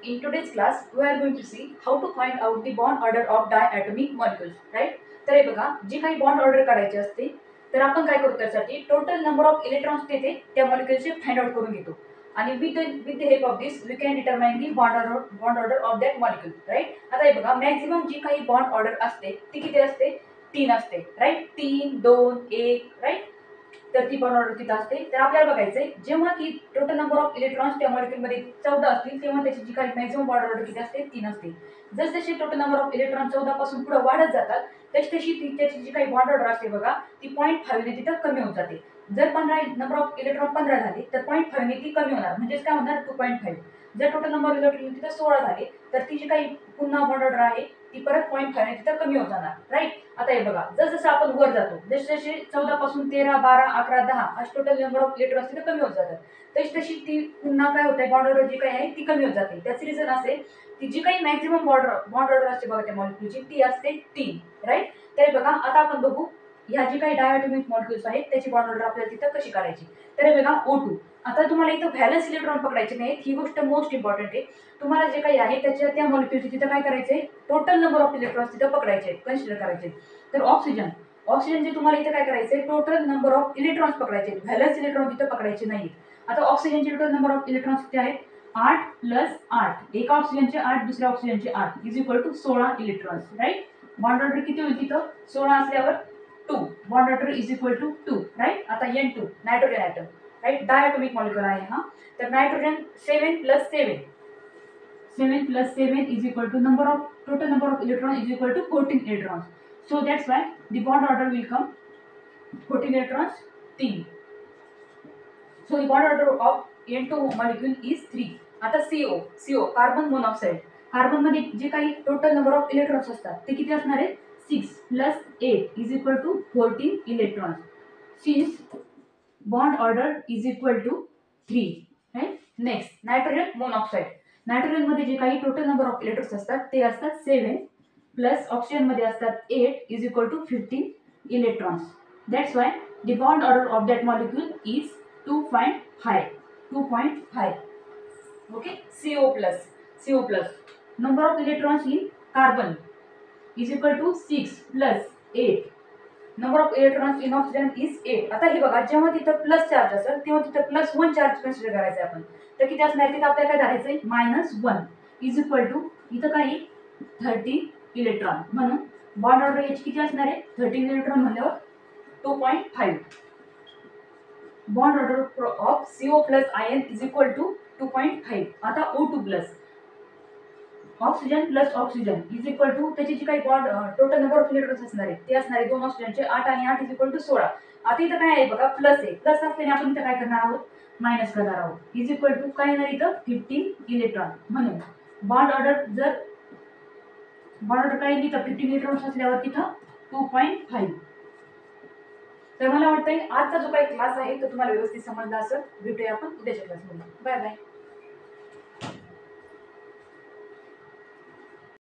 In today's class, we are going to see how to find out the bond order of diatomic molecules, right? तर हे बघा, जी काही bond order काढायची असते तर आपण काय करतो त्यासाठी टोटल नंबर ऑफ इलेक्ट्रॉन्स देते त्या मॉलिक्युलचे फाइंड आउट करून घेतो आणि with the help of this we can determine the bond order of that molecule, right? आता हे बघा, मॅक्झिमम जी काही बॉन्ड ऑर्डर असते ती किती असते? 3 असते, राईट? 3 2 1, राईट? तर ती बॉन्ड ऑर्डर किती असते तर आपल्याला बघायचंय जेव्हा की टोटल नंबर ऑफ इलेक्ट्रॉन्स त्या मॉलिक्यूल मध्ये 14 असतील तेव्हा त्याची जी काही मॅक्सिमम बॉन्ड ऑर्डर किती असते? 3 असते. जसजसे टोटल नंबर ऑफ इलेक्ट्रॉन 14 पासून पुढे वाढत जातात तशी त्याची जी काही बॉन्ड ऑर्डर असते बघा ती 0.5 ने तिथं कमी होत जाते. जर 15 नंबर ऑफ इलेक्ट्रॉन 15 झाले तर 0.5 ने ती कमी होणार, म्हणजे काय होणार? 2.5. जर टोटल नंबर ऑफ इलेक्ट्रॉन तिथं 16 झाले तर ती जी काही पुन्हा बॉन्ड ऑर्डर आहे ती परत 0.5 ने तिथं कमी होत जाणार, राईट? आता हे बघा, जसं आपण वर जातो जसे 14 पासून 13 12 11 10 अशी टोटल नंबर ऑफ इलेक्ट्रॉन्स तिथं कमी होत जातात तशी ती पुन्हा काय होते बॉन्ड ऑर्डर जी काही आहे ती कमी होत जाते. त्याचे रिझन असे की जी काही मॅक्सिमम बॉन्ड ऑर्डर असते बघा त्या मॉलिक्यूलची ती असते 3, राईट? तर बघा आता आपण बघू ह्या जी काही डायटोमिक मॉलिक्यूल्स आहेत त्याची बॉन्ड ऑर्डर आपल्याला तिथं कशी काढायची. तर बघा O2. आता तुम्हाला इथं व्हॅलन्स इलेक्ट्रॉन पकडायचे नाहीत, ही गोष्ट मोस्ट इम्पॉर्टंट आहे. तुम्हाला जे काही आहे त्या मॉलिक्यूलची तिथं काय करायचंय? टोटल नंबर ऑफ इलेक्ट्रॉन्स तिथं पकडायचे, कन्सिडर करायचे. तर ऑक्सिजनचे तुम्हाला इथं काय करायचंय? टोटल नंबर ऑफ इलेक्ट्रॉन्स पकडायचे, व्हॅलन्स इलेक्ट्रॉन तिथं पकडायचे नाहीत. आता ऑक्सिजनचे टोटल नंबर ऑफ इलेक्ट्रॉन्स किती आहेत? 8 + 8. एका ऑक्सिजनचे 8 दुसऱ्या ऑक्सिजनचे 8 is equal to 16 electrons, right? Bond order किती होईल तिथं? 16 असल्यावर 2. Bond order is equal to 2, right? आता N2 nitrogen atom, right? Diatomic molecule आहे हा. तर nitrogen 7 + 7 is equal to total number of electron is equal to 14 electrons. So that's why the bond order will come 14 electrons 3. So the bond order of N2 molecule is 3. आता CO carbon monoxide. Carbon मध्ये जे काही total number of electrons असतात ते किती असणार आहे? 6 + 8 is equal to 14 electrons. Since bond order is equal to 3, right? Next, nitrogen monoxide. Nitrogen मध्ये जे काही टोटल नंबर ऑफ इलेक्ट्रॉन्स असतात ते असतात 7 प्लस ऑक्सिजन मध्ये असतात 8 is equal to 15 electrons. That's why the bond order of that molecule is 2.5. Okay. CO plus number of electrons in carbon is equal to 6 + 8. Number of electrons in oxygen is 8. आता हे बघा, जेव्हा तिथं plus charge असेल तेव्हा तिथं +1 charge consider करायचं आपण. तर किती असणार तिथं आपल्याला काय धरायचंय? -1 इज इक्वल टू इथं काही 13 इलेक्ट्रॉन. म्हणून बॉन्ड ऑर्डर याची किती असणार आहे? 13 इलेक्ट्रॉन म्हणल्यावर 2.5. Bond order of CO plus ion is equal to 2.5. आता O2 plus oxygen plus oxygen is equal to त्याची जी काही bond total number of electrons असणार आहे ते असणार आहे 2 ऑक्सिजनचे 8 आणि 8 इज इक्वल टू 16. आता इथं काय आहे बघा? प्लस आहे. प्लस असल्याने आपण इथं काय करणार आहोत? मायनस करणार आहोत. इज इक्वल टू काय येणार इथं? 15 इलेक्ट्रॉन. म्हणून बॉन्ड ऑर्डर काय तिथं 15 इलेक्ट्रॉन्स असल्यावर तिथं 2.5. तर मला वाटतंय आजचा जो काही क्लास आहे तो तुम्हाला व्यवस्थित समजला असेल. भेटूया आपण उद्याच्या क्लासमध्ये. Bye bye.